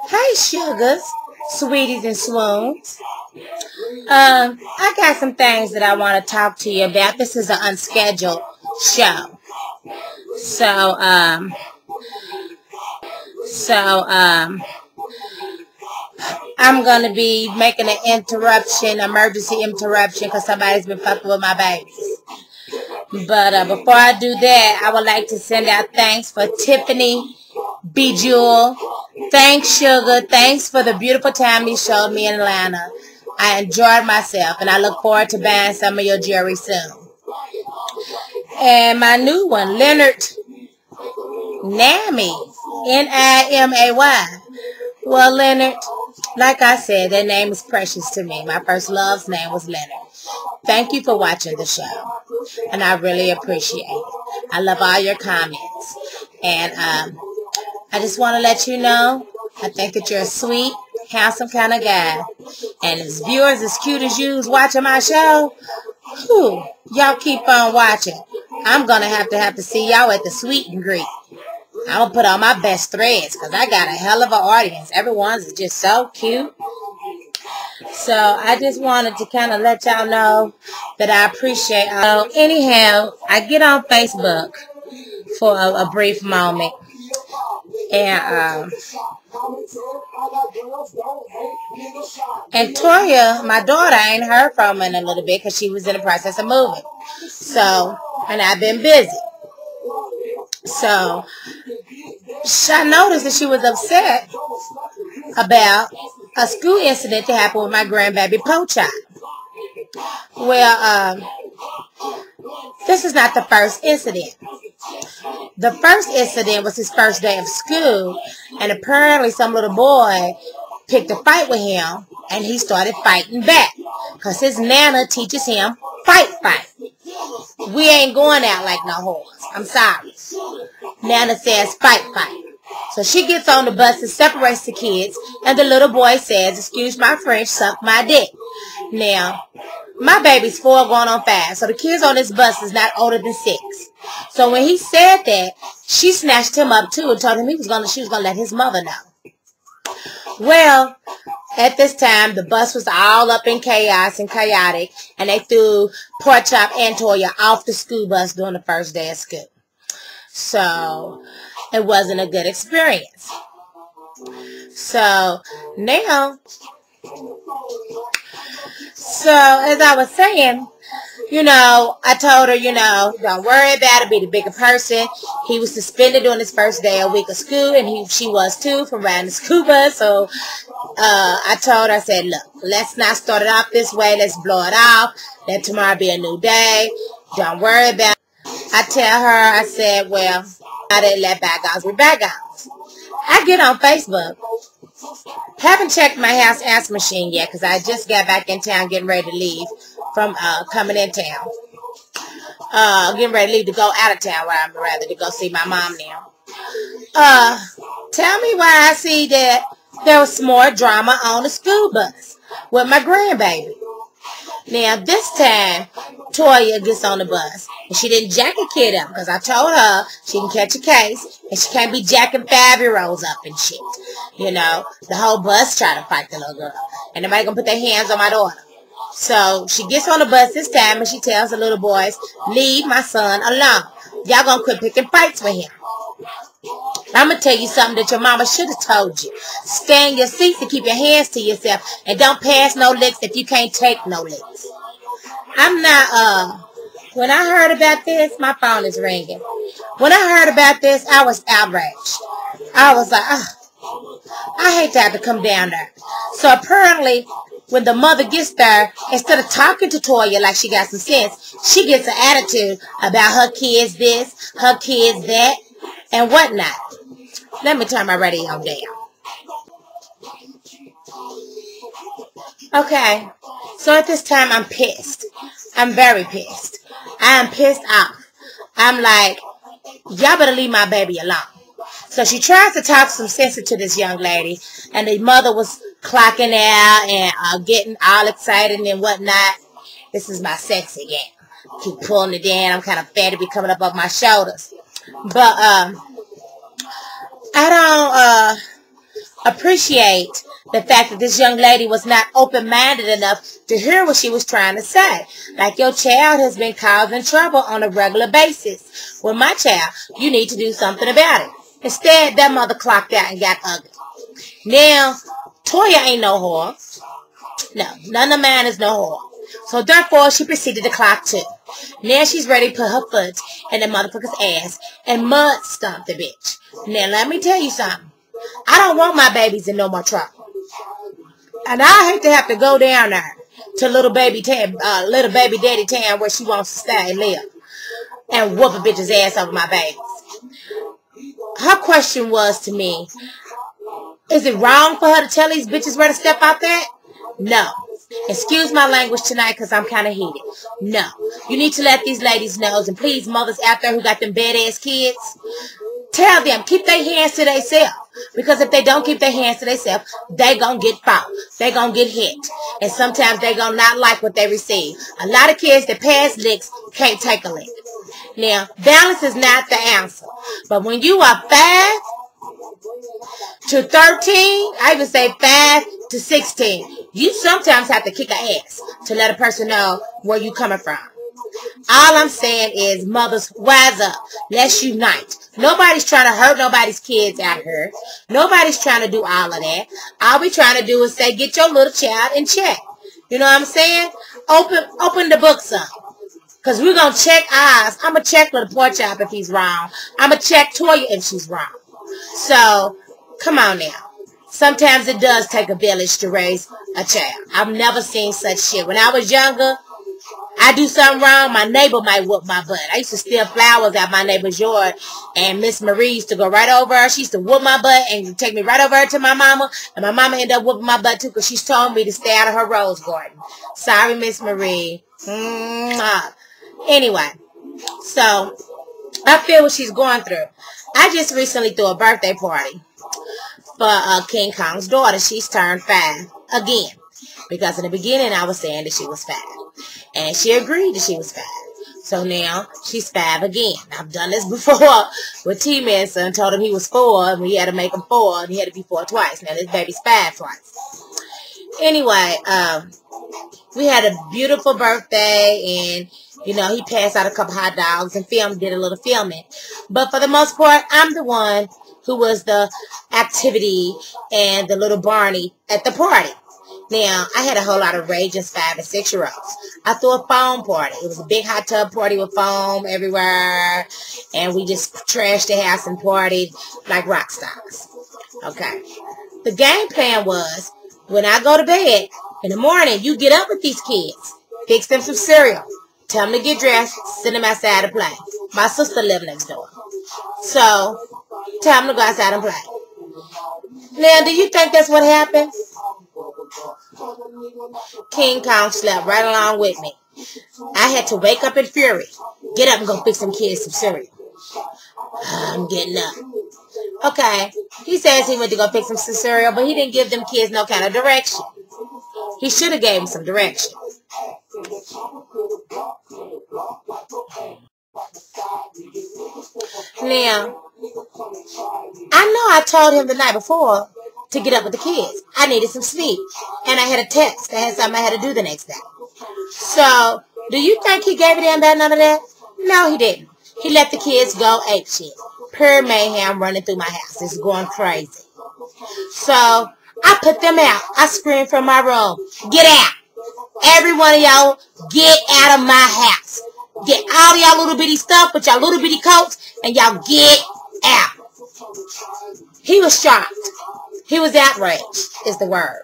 Hey, sugars, sweeties, and swoons. I got some things that I want to talk to you about. This is an unscheduled show. So, so, I'm going to be making an emergency interruption, because somebody's been fucking with my babies. But before I do that, I would like to send out thanks for Tiffany, Bejewel. Thanks, Sugar. Thanks for the beautiful time you showed me in Atlanta. I enjoyed myself, and I look forward to buying some of your jewelry soon. And my new one, Leonard Nammy, N-I-M-A-Y. Well, Leonard, like I said, that name is precious to me. My first love's name was Leonard. Thank you for watching the show, and I really appreciate it. I love all your comments, and I just want to let you know, I think that you're a sweet, handsome kind of guy, and as viewers as cute as you's watching my show, y'all keep on watching. I'm going to have to see y'all at the sweet and greet. I'm going to put on my best threads, because I got a hell of an audience. Everyone's just so cute. So I just wanted to kind of let y'all know that I appreciate y'all. Anyhow, I get on Facebook for a brief moment. And Toya, my daughter, I ain't heard from her in a little bit because she was in the process of moving. So, and I've been busy. So, I noticed that she was upset about a school incident that happened with my grandbaby Pocha. Well, this is not the first incident. The first incident was his first day of school, and apparently some little boy picked a fight with him, and he started fighting back, because his nana teaches him fight. We ain't going out like no whores. I'm sorry. Nana says fight. So she gets on the bus and separates the kids, and the little boy says, excuse my French, suck my dick. Now, my baby's 4 going on 5, so the kids on this bus is not older than 6. So when he said that, she snatched him up too and told him she was gonna let his mother know. Well, at this time, the bus was all up in chaos and chaotic, and they threw Pork Chop and Toya off the school bus during the first day of school. So it wasn't a good experience. So now, as I was saying, I told her, don't worry about it, be the bigger person. He was suspended during his first day a week of school, and she was too, from riding the school bus. So I told her, I said, look, let's not start it off this way. Let's blow it off. Let tomorrow be a new day. Don't worry about it. I tell her, I said, well, I didn't let bygones be bygones. I get on Facebook. Haven't checked my house answer machine yet, because I just got back in town getting ready to leave from coming in town. Getting ready to leave to go out of town, to go see my mom now. Tell me why I see that there was some more drama on the school bus with my grandbaby. Now, this time, Toya gets on the bus, and she didn't jack a kid up, because I told her she can catch a case, and she can't be jacking 5-year-olds up and shit. The whole bus tried to fight the little girl, and nobody gonna put their hands on my daughter. So she gets on the bus this time, and she tells the little boys, leave my son alone. Y'all gonna quit picking fights with him. I'm going to tell you something that your mama should have told you. Stay in your seats and keep your hands to yourself, and don't pass no licks if you can't take no licks. I'm not, when I heard about this, my phone is ringing. When I heard about this, I was outraged. I was like, I hate to have to come down there. So apparently, when the mother gets there, instead of talking to Toya like she got some sense, she gets an attitude about her kids this, her kids that, and whatnot. Let me turn my radio down. Okay, so at this time I'm pissed. I'm very pissed. I am pissed off. I'm like, y'all better leave my baby alone. So she tries to talk some sense to this young lady, and the mother was clocking out and getting all excited and whatnot. This is my sex again. Keep pulling it down. I'm kind of fat to be coming up off my shoulders. But I appreciate the fact that this young lady was not open-minded enough to hear what she was trying to say. Like, your child has been causing trouble on a regular basis. With my child, you need to do something about it. Instead, that mother clocked out and got ugly. Now, Toya ain't no whore. No, none of mine is no whore. So therefore, she proceeded to clock too. Now she's ready to put her foot in the motherfucker's ass and mud stomp the bitch. Now let me tell you something. I don't want my babies in no more trouble. And I hate to have to go down there to little baby daddy town where she wants to stay and live and whoop a bitch's ass over my babies. Her question was to me, is it wrong for her to tell these bitches where to step out there? No. Excuse my language tonight because I'm kind of heated. No. You need to let these ladies know, and please, mothers out there who got them badass kids, tell them, keep their hands to themselves. Because if they don't keep their hands to themselves, they going to get fought. They going to get hit. And sometimes they going to not like what they receive. A lot of kids that pass licks can't take a lick. Now, balance is not the answer. But when you are 5 to 13, I even say 5 to 16, you sometimes have to kick an ass to let a person know where you coming from. All I'm saying is, mothers, wise up. Let's unite. Nobody's trying to hurt nobody's kids out here. Nobody's trying to do all of that. All we trying to do is say, get your little child in check. You know what I'm saying? Open the books up. Because we're going to check ours. I'm going to check little poor chap if he's wrong. I'm going to check Toya if she's wrong. So, come on now. Sometimes it does take a village to raise a child. I've never seen such shit. When I was younger, I do something wrong, my neighbor might whoop my butt. I used to steal flowers out my neighbor's yard, and Miss Marie used to go right over her. She used to whoop my butt and take me right over her to my mama, and my mama ended up whooping my butt too because she's told me to stay out of her rose garden. Sorry, Miss Marie. Anyway, so I feel what she's going through. I just recently threw a birthday party for King Kong's daughter. She's turned 5 again. Because in the beginning, I was saying that she was 5. And she agreed that she was 5. So now, she's 5 again. I've done this before with T-Man son. Told him he was 4, and we had to make him 4, and he had to be 4 twice. Now this baby's 5 twice. Anyway, we had a beautiful birthday, and, you know, he passed out a couple hot dogs and did a little filming. But for the most part, I'm the one who was the activity and the little Barney at the party. Now, I had a whole lot of raging 5 and 6-year-olds. I threw a foam party. It was a big hot tub party with foam everywhere. And we just trashed the house and partied like rock stars. Okay. The game plan was, when I go to bed in the morning, you get up with these kids. Fix them some cereal. Tell them to get dressed. Send them outside to play. My sister lived next door. So, tell them to go outside and play. Now, do you think that's what happened? King Kong slept right along with me. I had to wake up in fury. Get up and go fix some kids some cereal. I'm getting up. Okay. He says he went to go fix some cereal, but he didn't give them kids no kind of direction. He should have gave them some direction. Now, I know I told him the night before to get up with the kids. I needed some sleep. And I had a test. I had something I had to do the next day. So, do you think he gave a damn about none of that? No, he didn't. He let the kids go apeshit. Pure mayhem running through my house. It's going crazy. So, I put them out. I screamed from my room, get out. Every one of y'all, get out of my house. Get all of y'all little bitty stuff with y'all little bitty coats, and y'all get out. He was shocked. He was outraged, is the word.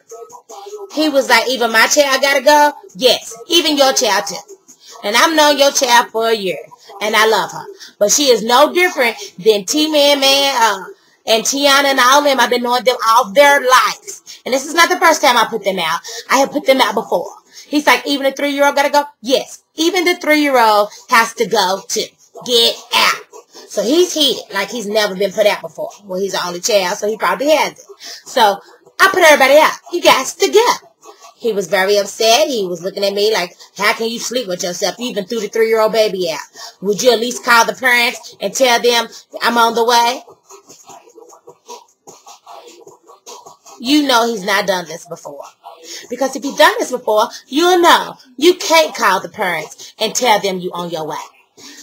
He was like, even my child gotta go? Yes, even your child too. And I've known your child for a year, and I love her. But she is no different than T-Man, and Tiana and all them. I've been knowing them all their lives. And this is not the first time I put them out. I have put them out before. He's like, even the 3-year-old gotta go? Yes, even the 3-year-old has to go too. Get out. So he's heated, like he's never been put out before. Well, he's the only child, so he probably has it. So I put everybody out. You guys to go. He was very upset. He was looking at me like, how can you sleep with yourself? You even threw the 3-year-old baby out. Would you at least call the parents and tell them I'm on the way? you know he's not done this before. Because if you've done this before, you'll know you can't call the parents and tell them you on your way.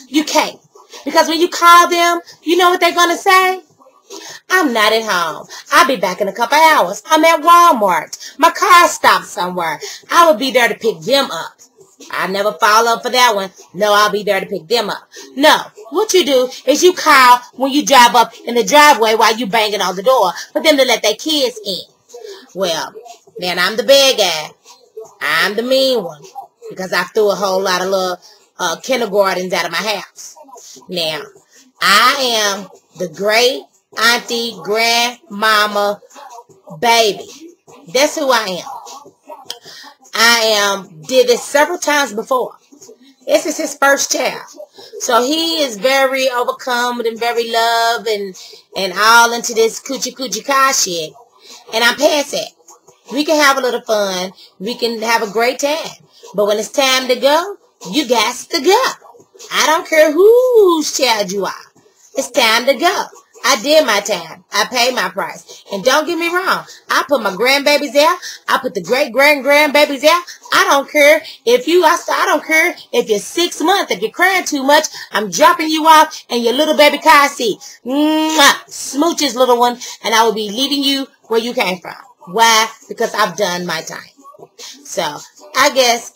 You can't. Because when you call them, you know what they're going to say? I'm not at home. I'll be back in a couple hours. I'm at Walmart. My car stopped somewhere. I will be there to pick them up. I never follow up for that one. No, I'll be there to pick them up. No, what you do is you call when you drive up in the driveway while you banging on the door for them to let their kids in. Well, then I'm the bad guy. I'm the mean one because I threw a whole lot of little kindergartens out of my house. Now, I am the great auntie, grandmama, baby. That's who I am. Did this several times before. This is his first child. So he is very overcome and very loved and all into this coochie car shit. And I'm past that. We can have a little fun. We can have a great time. But when it's time to go, you got to go. I don't care whose child you are. It's time to go. I did my time. I paid my price. And don't get me wrong. I put my grandbabies out. I put the great-grandbabies out. I don't care if I don't care if you're 6 months. If you're crying too much, I'm dropping you off in your little baby car seat. Mwah! Smooches, little one. And I will be leaving you where you came from. Why? Because I've done my time. So, I guess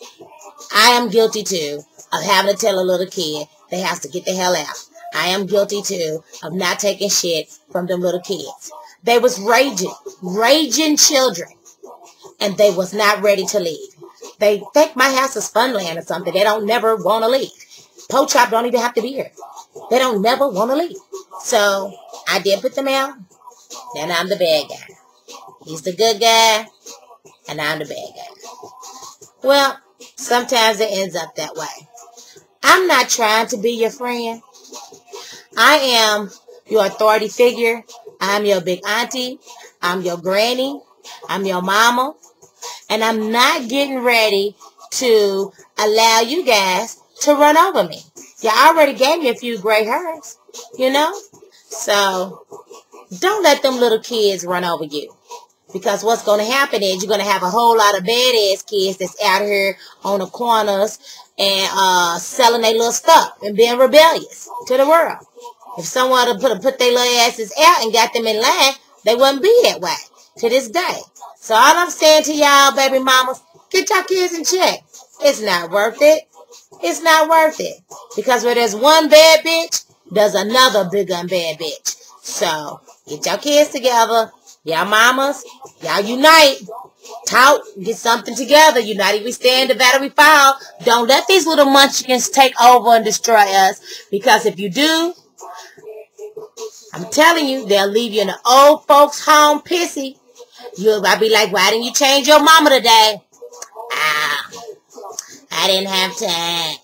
I am guilty too of having to tell a little kid they have to get the hell out. I am guilty too of not taking shit from them little kids. They was raging children, and they was not ready to leave. They think my house is Funland or something. They don't never want to leave. Po Chop don't even have to be here. They don't never want to leave. So I did put them out, and I'm the bad guy. He's the good guy, and I'm the bad guy. Well, sometimes it ends up that way. I'm not trying to be your friend. I am your authority figure. I'm your big auntie. I'm your granny. I'm your mama. And I'm not getting ready to allow you guys to run over me. You already gave me a few gray hairs, you know? So don't let them little kids run over you. Because what's going to happen is you're going to have a whole lot of badass kids that's out here on the corners and selling their little stuff and being rebellious to the world. If someone would put their little asses out and got them in line, they wouldn't be that way to this day. So all I'm saying to y'all, baby mamas, get your kids in check. It's not worth it. It's not worth it. Because where there's one bad bitch, there's another bigger and bad bitch. So get your kids together. Y'all mamas, y'all unite. Talk, get something together. United we stand, divided we fall. Don't let these little munchkins take over and destroy us. Because if you do, I'm telling you, they'll leave you in the old folks' home pissy. I'll be like, why didn't you change your mama today? Ah, I didn't have time.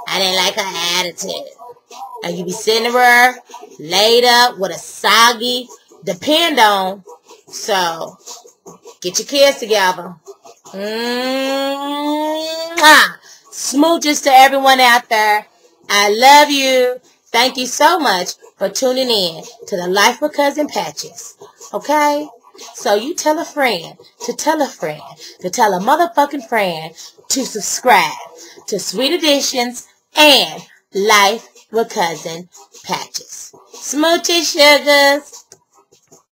I didn't like her attitude. And you be sitting there, laid up with a soggy depend on. So, get your kids together. Smooches to everyone out there. I love you. Thank you so much for tuning in to the Life with Cousin Patches. Okay? So you tell a friend to tell a friend to tell a motherfucking friend to subscribe to Sweet Additions and Life with Cousin Patches. Smooches, sugars.